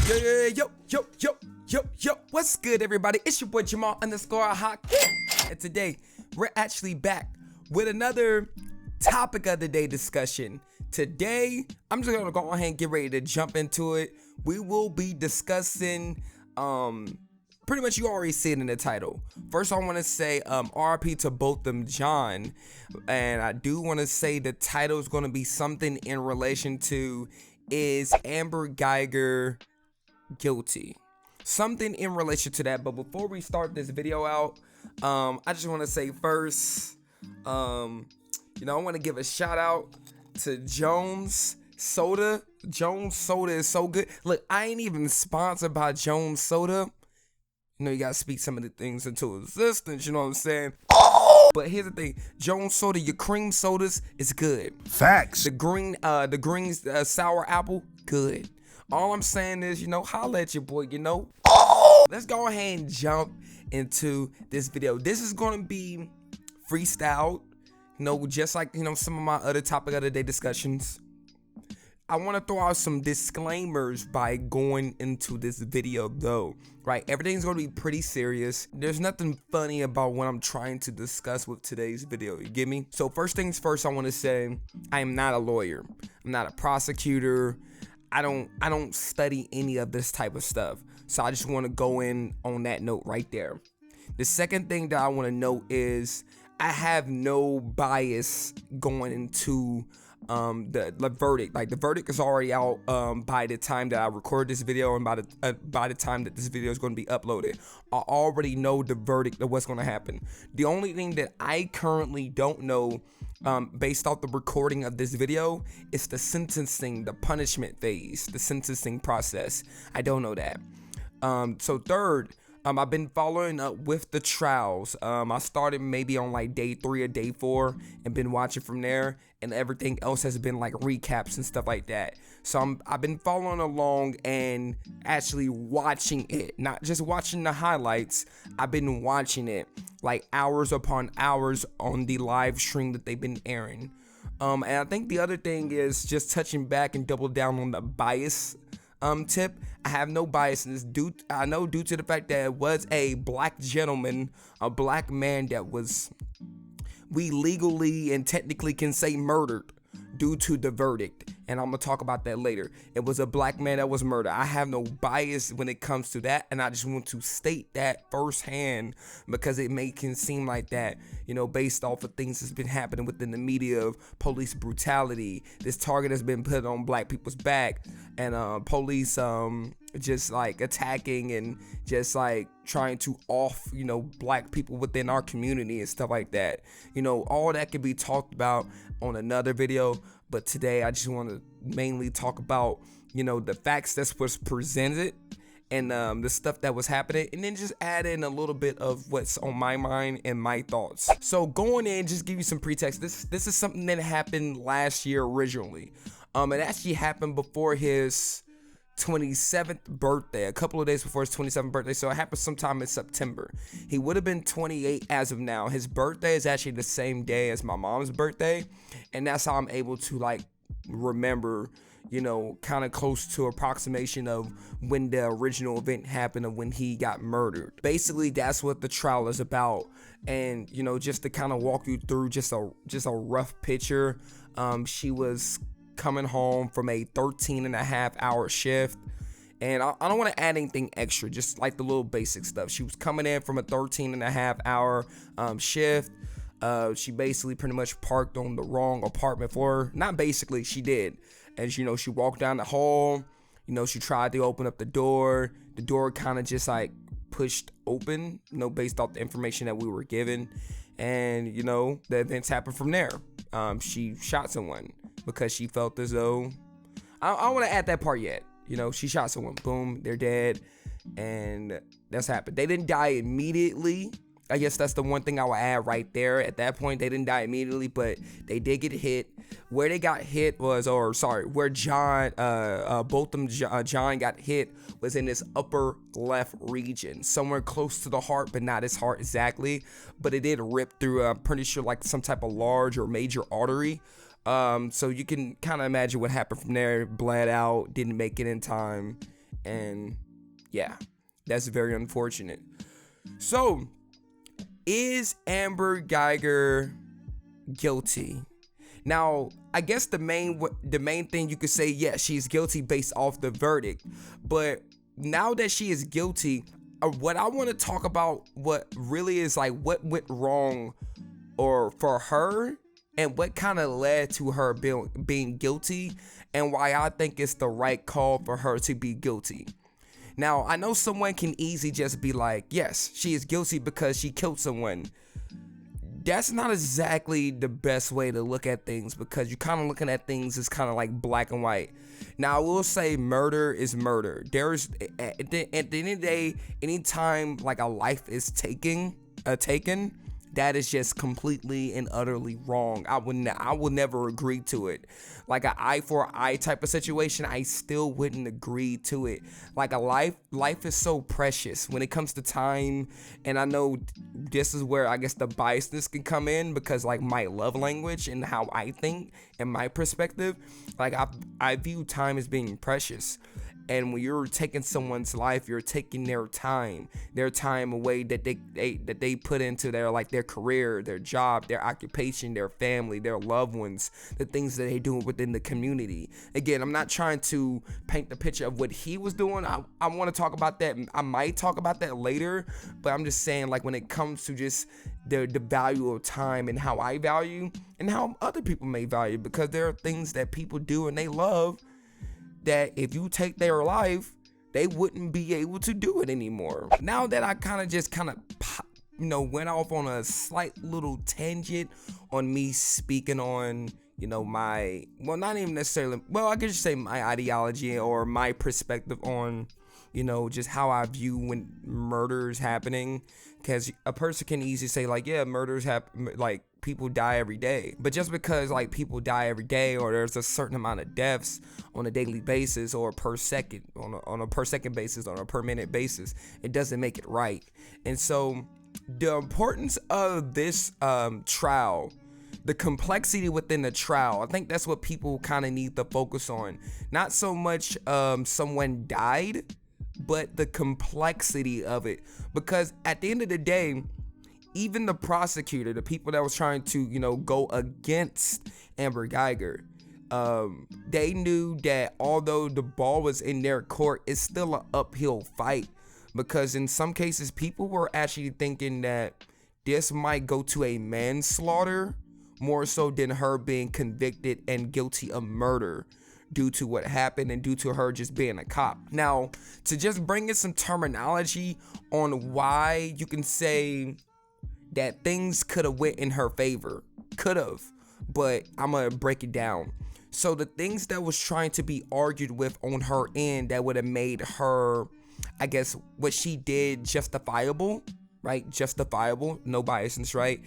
Yo, what's good, everybody? It's your boy Jamal Haki, and today we're actually back with another topic of the day discussion. Today, I'm just gonna go ahead and get ready to jump into it. We will be discussing, pretty much you already see it in the title. First, I want to say R.I.P to Botham John, and I do want to say the title is going to be something in relation to, is Amber Guyger guilty? Something in relation to that. But before we start this video out, I just want to say first, I want to give a shout out to Jones Soda. Jones Soda is so good. Look, I ain't even sponsored by Jones Soda. You know, you gotta speak some of the things into existence, you know what I'm saying? But here's the thing, Jones Soda, your cream sodas is good. Facts. The green sour apple, good. All I'm saying is, holla at your boy, Let's go ahead and jump into this video. This is gonna be freestyled, just like, some of my other topic of the day discussions. I want to throw out some disclaimers by going into this video though, right? Everything's going to be pretty serious. There's nothing funny about what I'm trying to discuss with today's video, you get me? So first things first, I want to say I am not a lawyer. I'm not a prosecutor. I don't study any of this type of stuff. So I just want to go in on that note right there. The second thing that I want to note is I have no bias going into the verdict. Like, the verdict is already out by the time that I record this video, and by the time that this video is going to be uploaded. I already know the verdict of what's going to happen. The only thing that I currently don't know, based off the recording of this video, is the sentencing, the punishment phase, the sentencing process. I don't know that. So third, I've been following up with the trials. I started maybe on like day 3 or day 4 and been watching from there, and everything else has been like recaps and stuff like that. So I've been following along and actually watching it, not just watching the highlights. I've been watching it like hours upon hours on the live stream that they've been airing. And I think the other thing is just touching back and double down on the bias tip. I have no bias in this due to the fact that it was a black gentleman, a black man that was, we legally and technically can say, murdered due to the verdict, and I'm gonna talk about that later. It was a black man that was murdered. I have no bias when it comes to that, and I just want to state that firsthand because it can seem like that, based off of things that's been happening within the media of police brutality. This target has been put on black people's back, and police just like attacking and just like trying to off black people within our community and stuff like that. All that can be talked about on another video, but today I just want to mainly talk about the facts that was presented and the stuff that was happening, and then just add in a little bit of what's on my mind and my thoughts. So going in, just give you some pretext. This is something that happened last year originally. It actually happened before his 27th birthday, a couple of days before his 27th birthday. So it happened sometime in September. He would have been 28 as of now. His birthday is actually the same day as my mom's birthday, and that's how I'm able to like remember, kind of close to approximation of when the original event happened of when he got murdered. Basically, that's what the trial is about. And just to kind of walk you through just a rough picture, she was coming home from a 13.5-hour shift, and I don't want to add anything extra, just like the little basic stuff. She was coming in from a 13.5-hour shift. She basically pretty much parked on the wrong apartment floor. Not basically, she did. And she walked down the hall, she tried to open up the door kind of just like pushed open, based off the information that we were given, and the events happened from there. She shot someone because she felt as though, I don't want to add that part yet. She shot someone, boom, they're dead, and that's happened. They didn't die immediately. I guess that's the one thing I will add right there. At that point, they didn't die immediately, but they did get hit. Where they got hit was, where Botham John got hit was in his upper left region, somewhere close to the heart, but not his heart exactly. But it did rip through, I'm pretty sure, like some type of large or major artery. So you can kind of imagine what happened from there. Bled out, didn't make it in time, And yeah, that's very unfortunate. So, is Amber Guyger guilty? Now, I guess the main thing you could say, yeah, she's guilty based off the verdict. But now that she is guilty, what I want to talk about, what really is like what went wrong or for her, and what kind of led to her being guilty, and why I think it's the right call for her to be guilty. Now, I know someone can easily just be like, yes, she is guilty because she killed someone. That's not exactly the best way to look at things, because you're kind of looking at things as kind of like black and white. Now, I will say murder is murder. There's, at the end of the day, anytime like a life is taken, that is just completely and utterly wrong. I would never agree to it. Like an eye for an eye type of situation, I still wouldn't agree to it. Like a life is so precious when it comes to time. And I know this is where I guess the biasness can come in, because like my love language and how I think and my perspective, like I view time as being precious. And when you're taking someone's life, you're taking their time away that they put into their career, their job, their occupation, their family, their loved ones, the things that they do within the community. Again, I'm not trying to paint the picture of what he was doing. I want to talk about that. I might talk about that later, but I'm just saying, like, when it comes to just the value of time and how I value and how other people may value, because there are things that people do and they love that if you take their life, they wouldn't be able to do it anymore. Now that I kind of went off on a slight little tangent on me speaking on, my, well, not even necessarily, well, I could just say my ideology or my perspective on, just how I view when murder's happening. Because a person can easily say, like, yeah, murders happen, like, people die every day. But just because, like, people die every day, or there's a certain amount of deaths on a daily basis, or per second, on a per second basis, on a per minute basis, it doesn't make it right. And so the importance of this trial, the complexity within the trial, I think that's what people kind of need to focus on. Not so much someone died, but the complexity of it. Because at the end of the day, even the prosecutor, the people that was trying to, go against Amber Guyger, they knew that although the ball was in their court, it's still an uphill fight. Because in some cases, people were actually thinking that this might go to a manslaughter more so than her being convicted and guilty of murder, due to what happened and due to her just being a cop. Now, to just bring in some terminology on why you can say that things could have went in her favor. Could have, but I'm gonna break it down. So the things that was trying to be argued with on her end that would have made her, I guess, what she did justifiable, right? Justifiable, no biasness, right?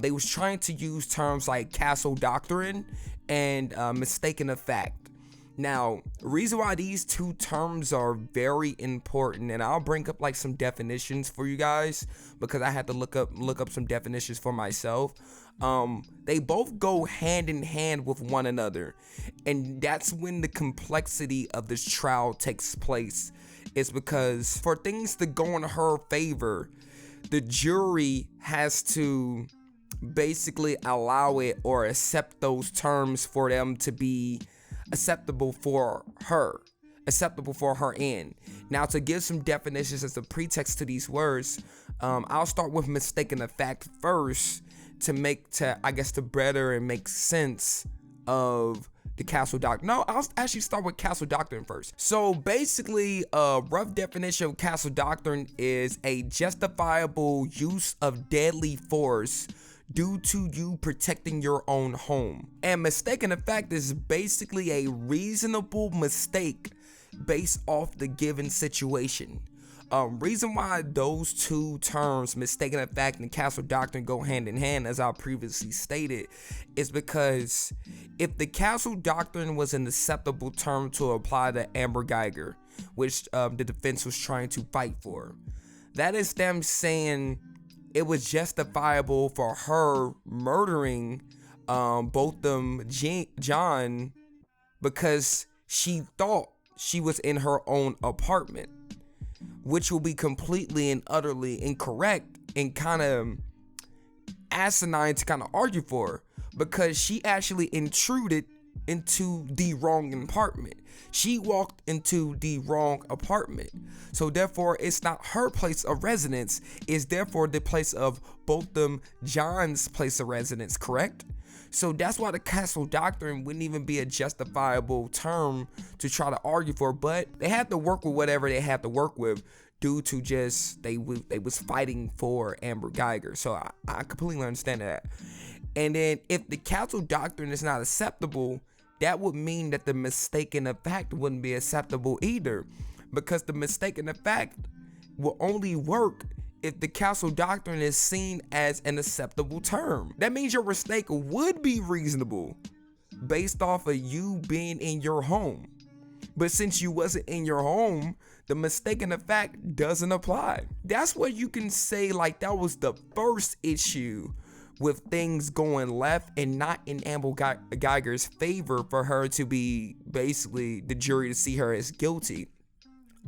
They was trying to use terms like castle doctrine and mistaken of fact. Now, the reason why these two terms are very important, and I'll bring up like some definitions for you guys, because I had to look up some definitions for myself. They both go hand in hand with one another, and that's when the complexity of this trial takes place. It's because for things to go in her favor, the jury has to basically allow it or accept those terms for them to be acceptable for her end. Now, to give some definitions as a pretext to these words, I'll start with mistaken of fact first, to better and make sense of the castle doctrine. No, I'll actually start with castle doctrine first. So basically, a rough definition of castle doctrine is a justifiable use of deadly force due to you protecting your own home. And mistaken of fact is basically a reasonable mistake based off the given situation. Reason why those two terms, mistaken of fact and castle doctrine, go hand in hand, as I previously stated, is because if the castle doctrine was an acceptable term to apply to Amber Guyger, which the defense was trying to fight for, that is them saying it was justifiable for her murdering Botham John because she thought she was in her own apartment, which will be completely and utterly incorrect and kind of asinine to kind of argue for, because she actually intruded into the wrong apartment. She walked into the wrong apartment. So therefore, it's not her place of residence. It's therefore the place of Botham John's place of residence, correct? So that's why the castle doctrine wouldn't even be a justifiable term to try to argue for, but they had to work with whatever they had to work with due to just they was fighting for Amber Guyger. So I completely understand that. And then if the castle doctrine is not acceptable, that would mean that the mistaken of fact wouldn't be acceptable either, because the mistaken of fact will only work if the castle doctrine is seen as an acceptable term. That means your mistake would be reasonable based off of you being in your home. But since you wasn't in your home, the mistaken of fact doesn't apply. That's what you can say, like, that was the first issue with things going left and not in Amber Guyger's favor for her to be basically the jury to see her as guilty.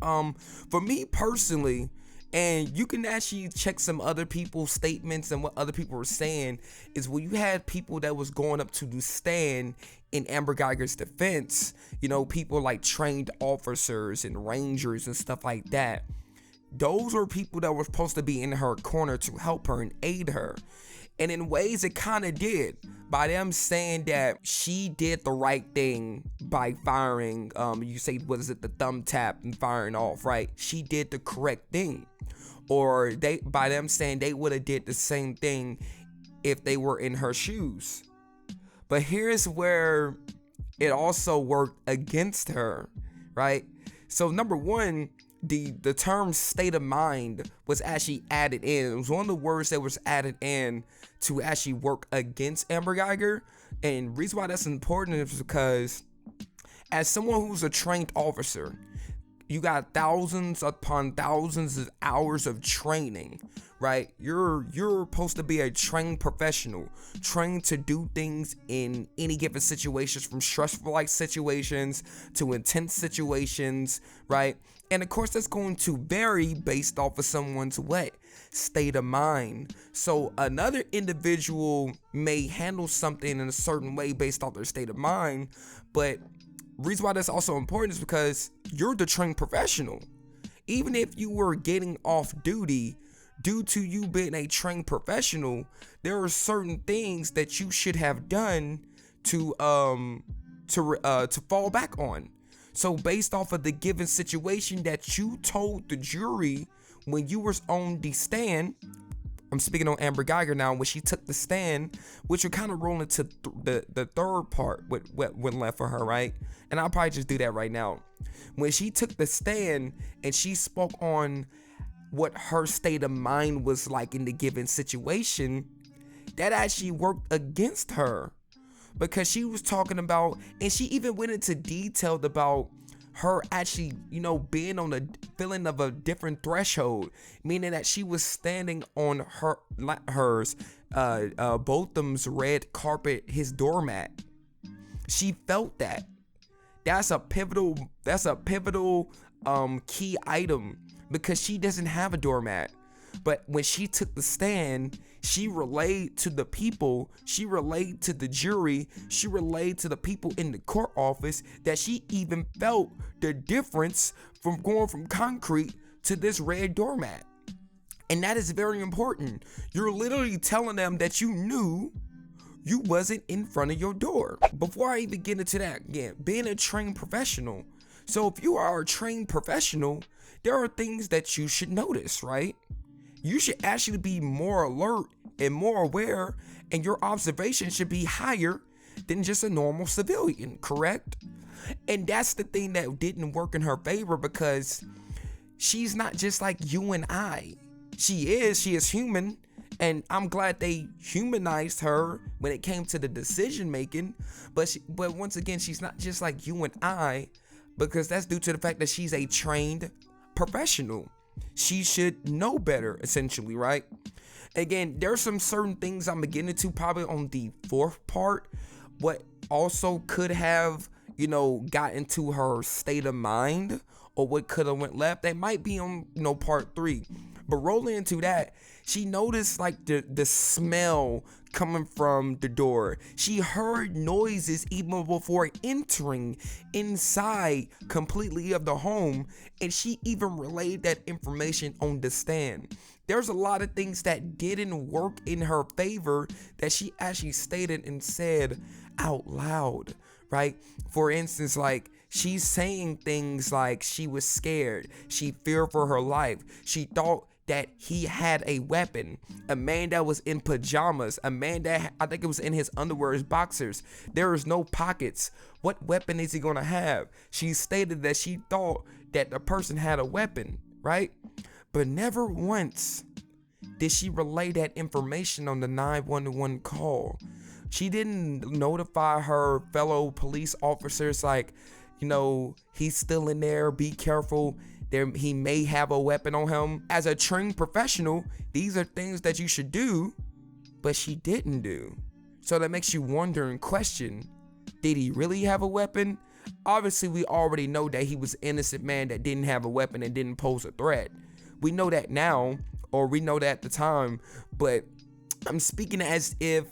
For me personally, and you can actually check some other people's statements and what other people were saying, is when you had people that was going up to the stand in Amber Guyger's defense, you know, people like trained officers and rangers and stuff like that. Those are people that were supposed to be in her corner to help her and aid her. And in ways it kind of did, by them saying that she did the right thing by firing, you say, what is it, the thumb tap and firing off, right? She did the correct thing. Or by them saying they would have did the same thing if they were in her shoes. But here's where it also worked against her, right? So number one, the term state of mind was actually added in. It was one of the words that was added in to actually work against Amber Guyger. And the reason why that's important is because as someone who's a trained officer, you got thousands upon thousands of hours of training, right? You're supposed to be a trained professional, trained to do things in any given situations, from stressful like situations to intense situations, right? And of course, that's going to vary based off of someone's state of mind. So another individual may handle something in a certain way based off their state of mind, but reason why that's also important is because you're the trained professional. Even if you were getting off duty, due to you being a trained professional, there are certain things that you should have done to fall back on. So based off of the given situation that you told the jury when you were on the stand, I'm speaking on Amber Guyger now, when she took the stand, which we're kind of rolling to the third part, what went left for her, right? And I'll probably just do that right now. When she took the stand and she spoke on what her state of mind was like in the given situation, that actually worked against her, because she was talking about, and she even went into detail about her actually, you know, being on a feeling of a different threshold, meaning that she was standing on Botham's red carpet, his doormat. She felt that. That's a pivotal key item, because she doesn't have a doormat. But when she took the stand, she relayed to the people, she relayed to the jury, she relayed to the people in the court office that she even felt the difference from going from concrete to this red doormat. And that is very important. You're literally telling them that you knew you wasn't in front of your door. Before I even get into that, again, being a trained professional. So if you are a trained professional, there are things that you should notice, right? You should actually be more alert and more aware, and your observation should be higher than just a normal civilian, correct? And that's the thing that didn't work in her favor, because she's not just like you and I. She is human, and I'm glad they humanized her when it came to the decision making, but once again, she's not just like you and I, because that's due to the fact that she's a trained professional. She should know better, essentially, right? Again, there's some certain things I'm gonna get into probably on the fourth part. What also could have, got into her state of mind or what could have went left. That might be on, part 3. But rolling into that, she noticed like the smell coming from the door. She heard noises even before entering inside completely of the home, and she even relayed that information on the stand. There's a lot of things that didn't work in her favor that she actually stated and said out loud, right? For instance, like, she's saying things like she was scared, she feared for her life, she thought that he had a weapon, a man that was in pajamas, a man that I think it was in his underwear, his boxers. There is no pockets. What weapon is he gonna have? She stated that she thought that the person had a weapon, right? But never once did she relay that information on the 911 call. She didn't notify her fellow police officers like, he's still in there, be careful. He may have a weapon on him. As a trained professional, these are things that you should do, but she didn't do. So that makes you wonder and question, did he really have a weapon? Obviously, we already know that he was an innocent man that didn't have a weapon and didn't pose a threat. We know that now, or we know that at the time, but I'm speaking as if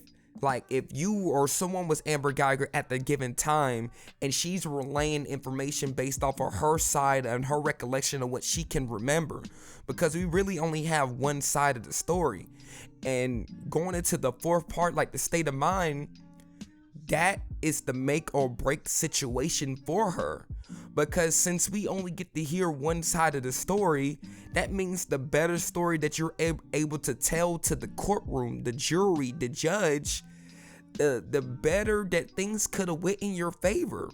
you or someone was Amber Guyger at the given time and she's relaying information based off of her side and her recollection of what she can remember, because we really only have one side of the story. And going into the fourth part, like the state of mind, that is the make or break situation for her, because since we only get to hear one side of the story, that means the better story that you're able to tell to the courtroom, the jury, the judge, the better that things could have went in your favor.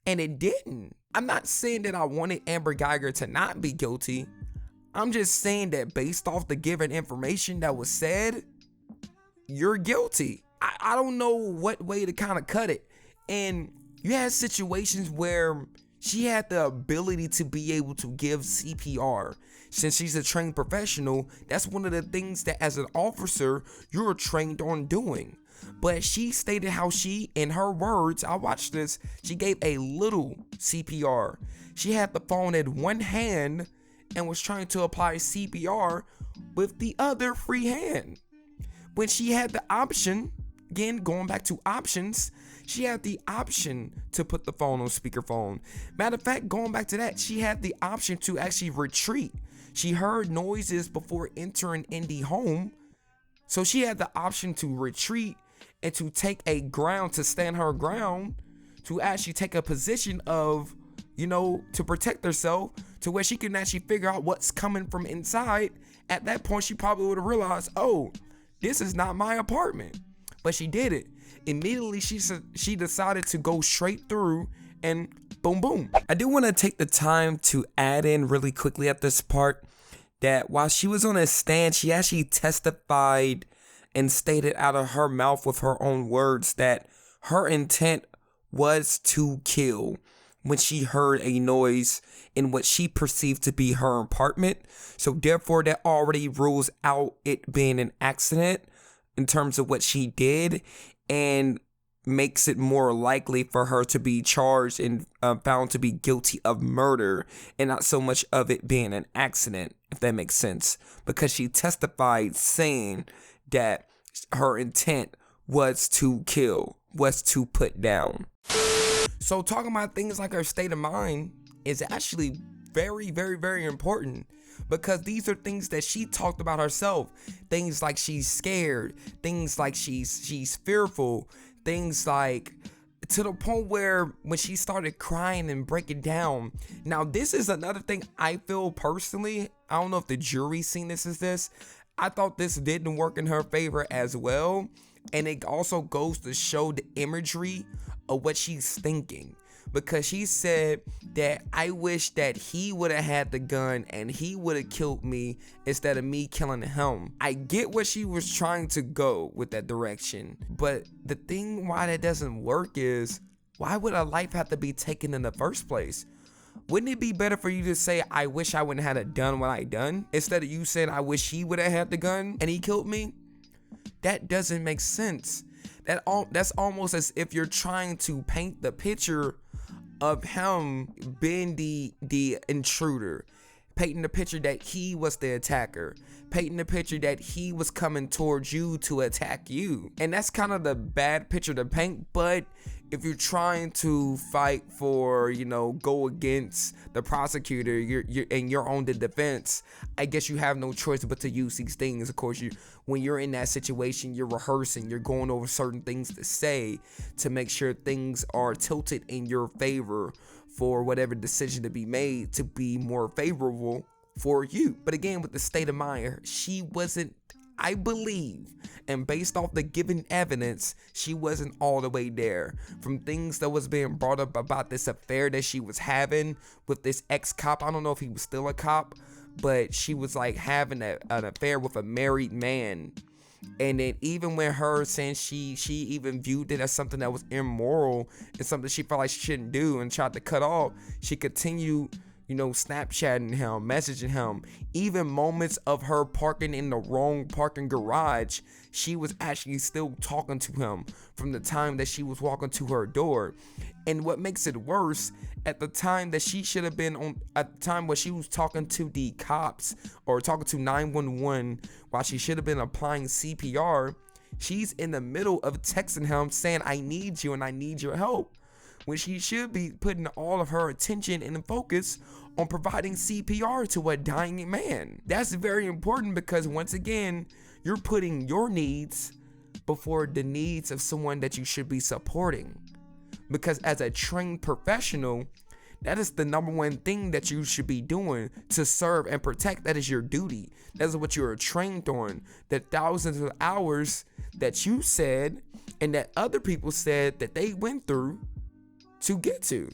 And it didn't. I'm not saying that I wanted Amber Guyger to not be guilty. I'm just saying that based off the given information that was said, you're guilty. I don't know what way to kind of cut it. And you had situations where she had the ability to be able to give CPR. Since she's a trained professional, that's one of the things that as an officer, you're trained on doing. But she stated how she, in her words, I watched this, she gave a little CPR. She had the phone in one hand and was trying to apply CPR with the other free hand. When she had the option, again, going back to options, she had the option to put the phone on speakerphone. Matter of fact, going back to that, she had the option to actually retreat. She heard noises before entering in the home, so she had the option to retreat and to take a ground, to stand her ground, to actually take a position of, to protect herself, to where she can actually figure out what's coming from inside. At that point, she probably would have realized, oh, this is not my apartment. But she did it. Immediately, she decided to go straight through and boom, boom. I do want to take the time to add in really quickly at this part that while she was on a stand, she actually testified and stated out of her mouth with her own words that her intent was to kill when she heard a noise in what she perceived to be her apartment. So therefore, that already rules out it being an accident in terms of what she did, and makes it more likely for her to be charged and found to be guilty of murder, and not so much of it being an accident, if that makes sense, because she testified saying that her intent was to kill, was to put down. So talking about things like her state of mind is actually very, very, very important, because these are things that she talked about herself. Things like she's scared, things like she's fearful, things like, to the point where when she started crying and breaking down. Now, this is another thing I feel personally, I don't know if the jury seen this as this, I thought this didn't work in her favor as well. And it also goes to show the imagery of what she's thinking, because she said that I wish that he would have had the gun and he would have killed me instead of me killing him. I get what she was trying to go with that direction, but the thing why that doesn't work is, why would a life have to be taken in the first place? Wouldn't it be better for you to say, I wish I wouldn't have done what I done, instead of you saying, I wish he would have had the gun and he killed me? That doesn't make sense. That's almost as if you're trying to paint the picture of him being the intruder, painting the picture that he was the attacker, painting the picture that he was coming towards you to attack you. And that's kind of the bad picture to paint. But if you're trying to fight for, you know, go against the prosecutor, you're on the defense, I guess you have no choice but to use these things. Of course, when you're in that situation, you're rehearsing, you're going over certain things to say to make sure things are tilted in your favor for whatever decision to be made to be more favorable for you. But again, with the state of mind, she wasn't, I believe, and based off the given evidence, she wasn't all the way there. From things that was being brought up about this affair that she was having with this ex-cop, I don't know if he was still a cop, but she was like having an affair with a married man. And then even when her saying she even viewed it as something that was immoral and something she felt like she shouldn't do and tried to cut off, she continued, you know, Snapchatting him, messaging him. Even moments of her parking in the wrong parking garage, she was actually still talking to him from the time that she was walking to her door. And what makes it worse, at the time that she should have been on, at the time when she was talking to the cops or talking to 911 while she should have been applying CPR, she's in the middle of texting him saying, I need you and I need your help, when she should be putting all of her attention and focus on providing CPR to a dying man. That's very important because once again, you're putting your needs before the needs of someone that you should be supporting. Because as a trained professional, that is the number one thing that you should be doing, to serve and protect. That is your duty. That is what you are trained on. The thousands of hours that you said and that other people said that they went through to get to.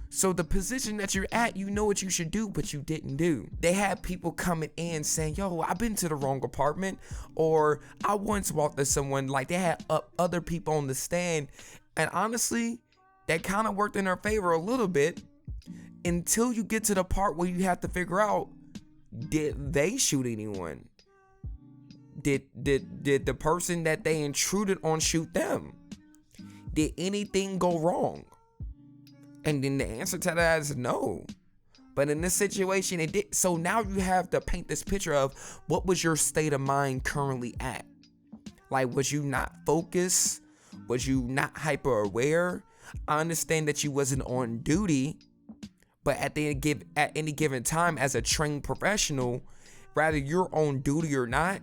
So the position that you're at, you know what you should do, but you didn't do. They had people coming in saying, yo, I've been to the wrong apartment, or I once walked to someone, like they had other people on the stand. And honestly, that kind of worked in her favor a little bit until you get to the part where you have to figure out, did they shoot anyone? Did the person that they intruded on shoot them? Did anything go wrong? And then the answer to that is no. But in this situation, it did. So now you have to paint this picture of what was your state of mind currently at. Like, was you not focused? Was you not hyper aware? I understand that you wasn't on duty, but at any given time as a trained professional, whether you're on duty or not,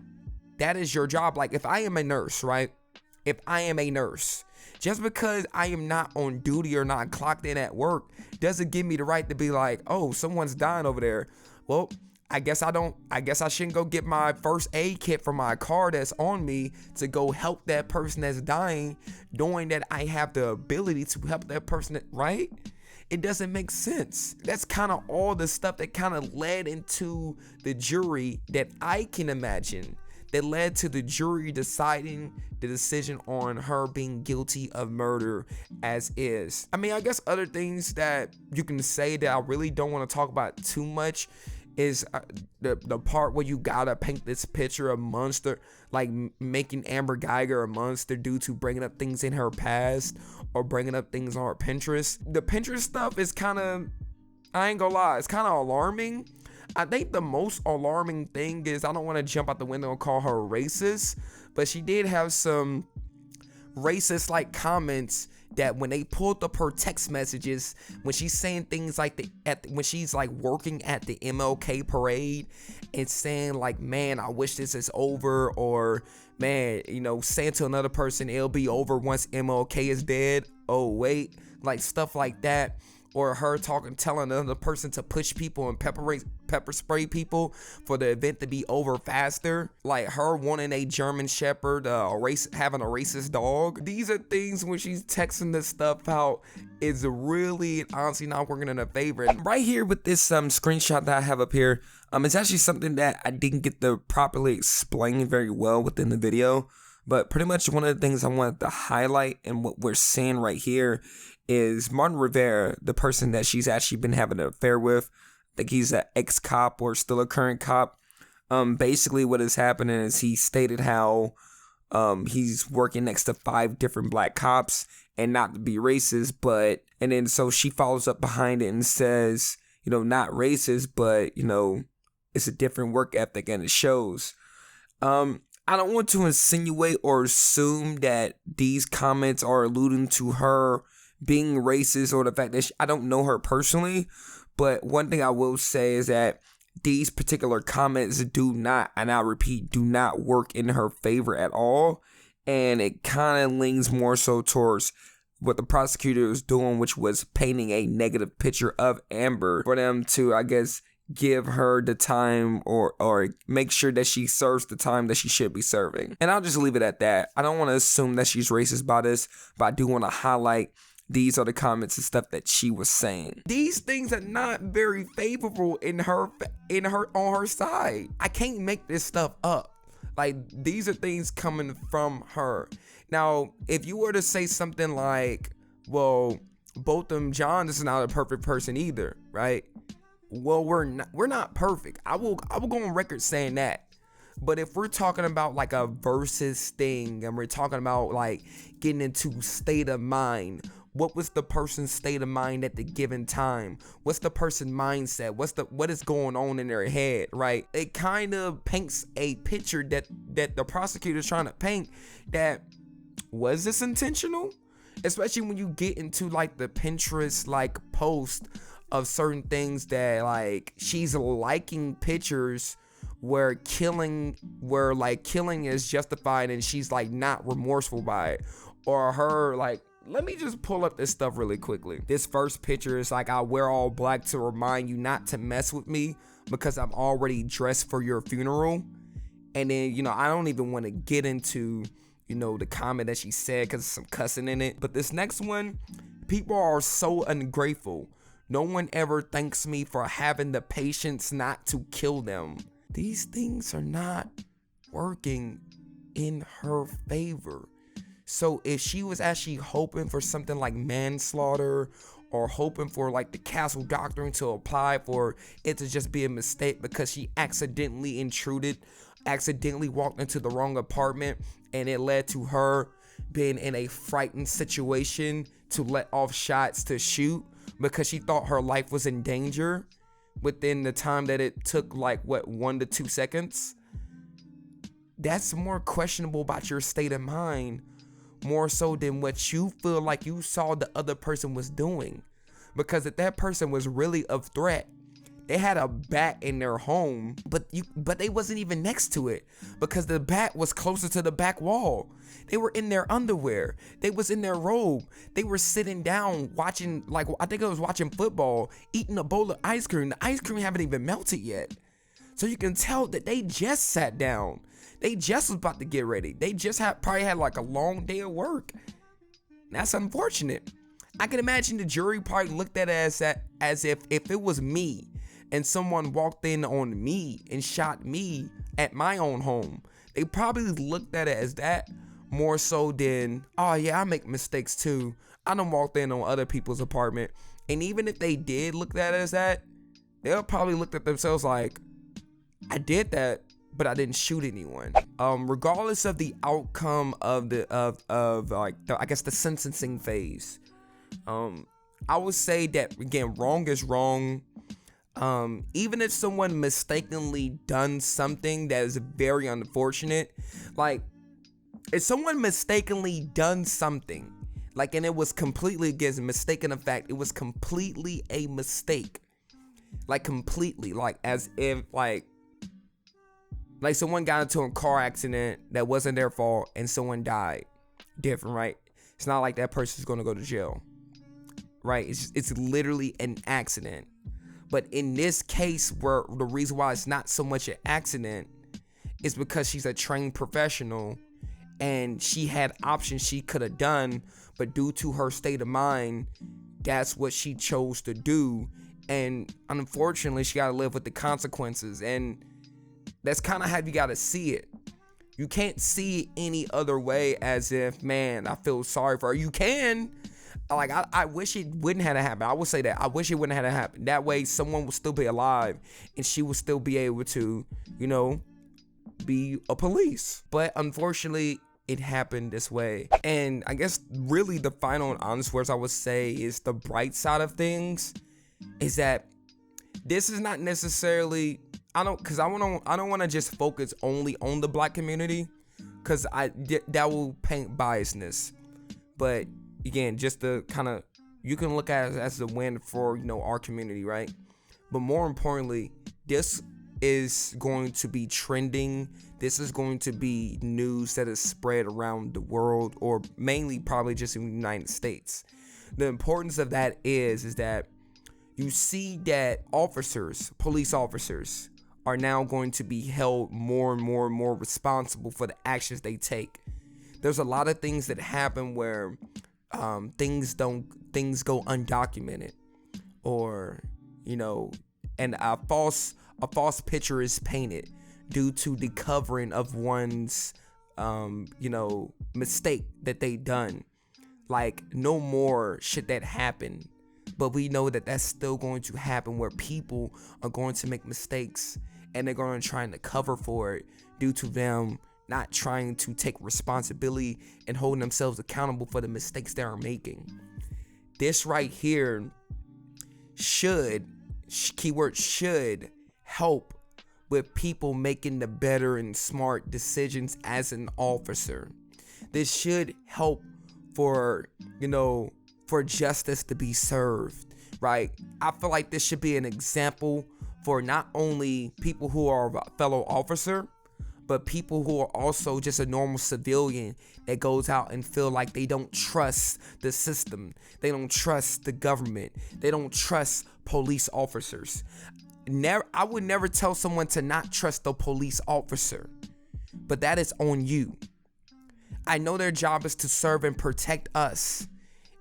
that is your job. Like if I am a nurse, right? If I am a nurse, just because I am not on duty or not clocked in at work doesn't give me the right to be like, oh, someone's dying over there. Well, I guess I shouldn't go get my first aid kit from my car that's on me to go help that person that's dying, knowing that I have the ability to help that person, right? It doesn't make sense. That's kind of all the stuff that kind of led into the jury that I can imagine, that led to the jury deciding the decision on her being guilty of murder as is. I mean, I guess other things that you can say that I really don't want to talk about too much is the part where you gotta paint this picture of monster, like making Amber Guyger a monster due to bringing up things in her past or bringing up things on her Pinterest. The Pinterest stuff is kind of, I ain't gonna lie, it's kind of alarming. I think the most alarming thing is, I don't want to jump out the window and call her racist, but she did have some racist like comments that when they pulled up her text messages, when she's saying things like when she's like working at the MLK parade and saying like, man, I wish this is over, or man, you know, saying to another person, it'll be over once MLK is dead. Oh wait, like stuff like that. Or her telling another person to push people and pepper spray people for the event to be over faster. Like her wanting a German Shepherd, having a racist dog. These are things when she's texting this stuff out is really honestly not working in her favor. And right here with this screenshot that I have up here, it's actually something that I didn't get to properly explain very well within the video. But pretty much one of the things I wanted to highlight and what we're seeing right here is Martin Rivera, the person that she's actually been having an affair with. I think he's an ex-cop or still a current cop. Basically what is happening is he stated how he's working next to 5 different black cops, and not to be racist, but, and then so she follows up behind it and says, you know, not racist, but, you know, it's a different work ethic and it shows. I don't want to insinuate or assume that these comments are alluding to her being racist or the fact that I don't know her personally, but one thing I will say is that these particular comments do not, and I repeat, do not work in her favor at all, and it kind of leans more so towards what the prosecutor was doing, which was painting a negative picture of Amber for them to, I guess, give her the time or make sure that she serves the time that she should be serving. And I'll just leave it at that. I don't want to assume that she's racist by this, but I do want to highlight these are the comments and stuff that she was saying. These things are not very favorable in her on her side. I can't make this stuff up. Like, these are things coming from her. Now, if you were to say something like, well, Botham John is not a perfect person either, right? Well, we're not perfect. I will go on record saying that. But if we're talking about like a versus thing, and we're talking about like getting into state of mind, what was the person's state of mind at the given time? What's the person's mindset? What is going on in their head, right? It kind of paints a picture that the prosecutor's trying to paint, that was this intentional? Especially when you get into like the Pinterest like post of certain things that like she's liking pictures where killing is justified and she's like not remorseful by it, or her like, let me just pull up this stuff really quickly. This first picture is like, I wear all black to remind you not to mess with me because I'm already dressed for your funeral. And then, you know, I don't even want to get into, you know, the comment that she said because there's some cussing in it. But this next one, people are so ungrateful. No one ever thanks me for having the patience not to kill them. These things are not working in her favor. So if she was actually hoping for something like manslaughter, or hoping for like the castle doctrine to apply for it to just be a mistake because she accidentally walked into the wrong apartment, and it led to her being in a frightened situation to let off shots to shoot because she thought her life was in danger within the time that it took, like, what, 1 to 2 seconds? That's more questionable about your state of mind, more so than what you feel like you saw the other person was doing. Because if that person was really a threat, they had a bat in their home, but they wasn't even next to it because the bat was closer to the back wall. They were in their underwear. They was in their robe. They were sitting down watching, like, I think I was watching football, eating a bowl of ice cream. The ice cream haven't even melted yet. So you can tell that they just sat down. They just was about to get ready. They just probably had like a long day of work. That's unfortunate. I can imagine the jury probably looked at it as if it was me and someone walked in on me and shot me at my own home. They probably looked at it as that more so than, oh yeah, I make mistakes too. I done walked in on other people's apartment. And even if they did look at it as that, they'll probably look at themselves like, I did that, but I didn't shoot anyone. Regardless of the outcome of I guess the sentencing phase, I would say that, again, wrong is wrong. Even if someone mistakenly done something that is very unfortunate, like if someone mistakenly done something, like, and it was completely, against mistaken of fact, it was completely a mistake, like completely, like as if like someone got into a car accident that wasn't their fault and someone died. Different, right? It's not like that person's gonna go to jail, right? It's literally an accident. But in this case, where the reason why it's not so much an accident is because she's a trained professional and she had options she could have done, but due to her state of mind, that's what she chose to do. And unfortunately, she got to live with the consequences. And that's kind of how you got to see it. You can't see it any other way as if, man, I feel sorry for her. You can. Like, I wish it wouldn't have happened. I would say that. I wish it wouldn't have happened. That way, someone would still be alive and she would still be able to, you know, be a police. But unfortunately, it happened this way. And I guess really the final and honest words I would say is the bright side of things is that this is not necessarily, I don't want to just focus only on the black community, because that will paint biasness. But again, just to kind of, you can look at it as a win for, you know, our community, right? But more importantly, this is going to be trending. This is going to be news that is spread around the world, or mainly probably just in the United States. The importance of that is that you see that police officers are now going to be held more and more responsible for the actions they take. There's a lot of things that happen where things go undocumented, or, you know, and a false picture is painted due to the covering of one's you know, mistake that they done. Like, no more should that happen. But we know that that's still going to happen, where people are going to make mistakes and they're going to try to cover for it due to them not trying to take responsibility and holding themselves accountable for the mistakes they are making. This right here keyword should help with people making the better and smart decisions as an officer. This should help for, you know, for justice to be served, right? I feel like this should be an example for not only people who are a fellow officer, but people who are also just a normal civilian that goes out and feel like they don't trust the system. They don't trust the government. They don't trust police officers. I would never tell someone to not trust the police officer, but that is on you. I know their job is to serve and protect us,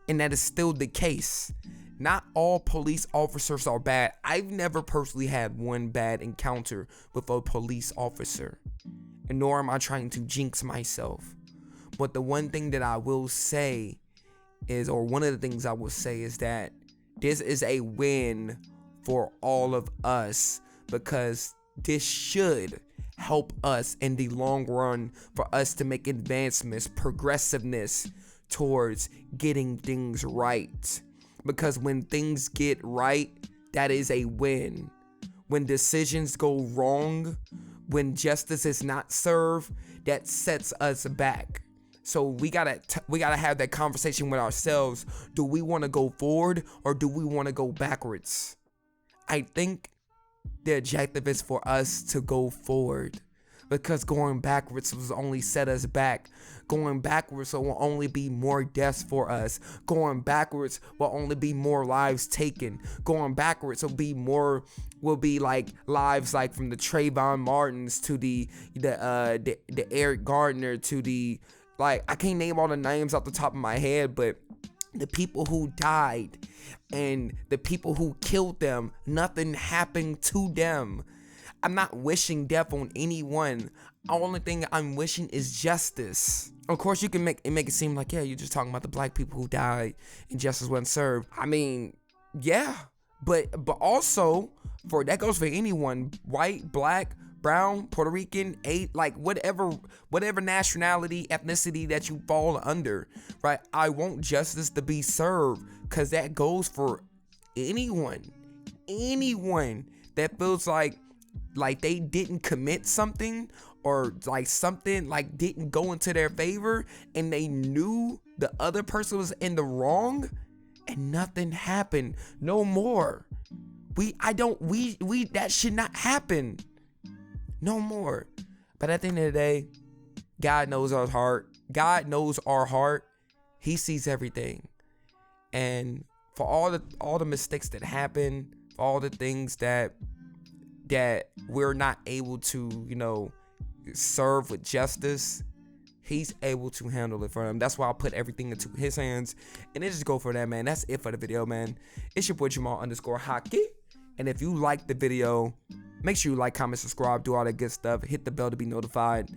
and that is still the case. Not all police officers are bad. I've never personally had one bad encounter with a police officer, and nor am I trying to jinx myself. But the one thing that I will say is, or one of the things I will say is that this is a win for all of us, because this should help us in the long run for us to make advancements, progressiveness towards getting things right. Because when things get right, that is a win. When decisions go wrong, when justice is not served, that sets us back. So we gotta have that conversation with ourselves. Do we want to go forward, or do we want to go backwards? I think the objective is for us to go forward, because going backwards will only set us back. Going backwards will only be more deaths for us. Going backwards will only be more lives taken. Going backwards will be like lives like from the Trayvon Martins to the Eric Gardner to the, like, I can't name all the names off the top of my head, but the people who died and the people who killed them, nothing happened to them. I'm not wishing death on anyone. The only thing I'm wishing is justice. Of course, you can make it seem like, yeah, you're just talking about the black people who died and justice wasn't served. I mean, yeah, but also that goes for anyone, white, black, brown, Puerto Rican, like whatever nationality, ethnicity that you fall under, right? I want justice to be served, because that goes for anyone that feels like they didn't commit something, or like something like didn't go into their favor, and they knew the other person was in the wrong and nothing happened. No more. That should not happen. No more. But at the end of the day, God knows our heart. God knows our heart. He sees everything. And for all the mistakes that happen, for all the things that we're not able to, you know, serve with justice, he's able to handle it for them. That's why I put everything into his hands, and it just go for that, man. That's it for the video, man. It's your boy Jamal _Haki, and if you like the video, make sure you like, comment, subscribe, do all that good stuff. Hit the bell to be notified.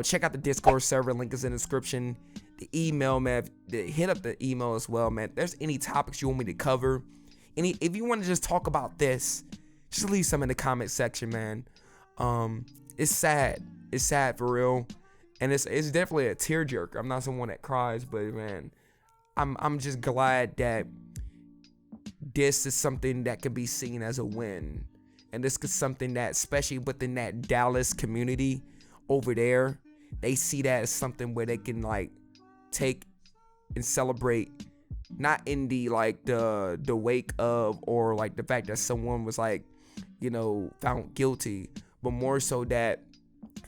Check out the Discord server, link is in the description. The email, man, hit up the email as well, man. If there's any topics you want me to cover, if you want to just talk about this, just leave some in the comment section, man. It's sad for real, And it's definitely a tearjerker. I'm not someone that cries, but man, I'm just glad that this is something that can be seen as a win. And this is something that, especially within that Dallas community over there, they see that as something where they can like take and celebrate, not in the like the wake of, or like the fact that someone was like, you know, found guilty, but more so that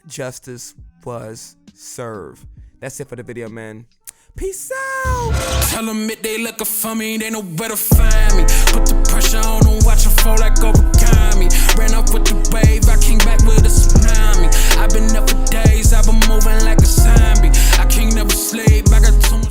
justice was served. That's it for the video, man. Peace out. Tell them if they looking for me, they know where to find me. Put the pressure on them, watch them fall like origami. Ran up with the wave, I came back with a tsunami. I've been up for days, I've been moving like a zombie. I can't never sleep, I got too much.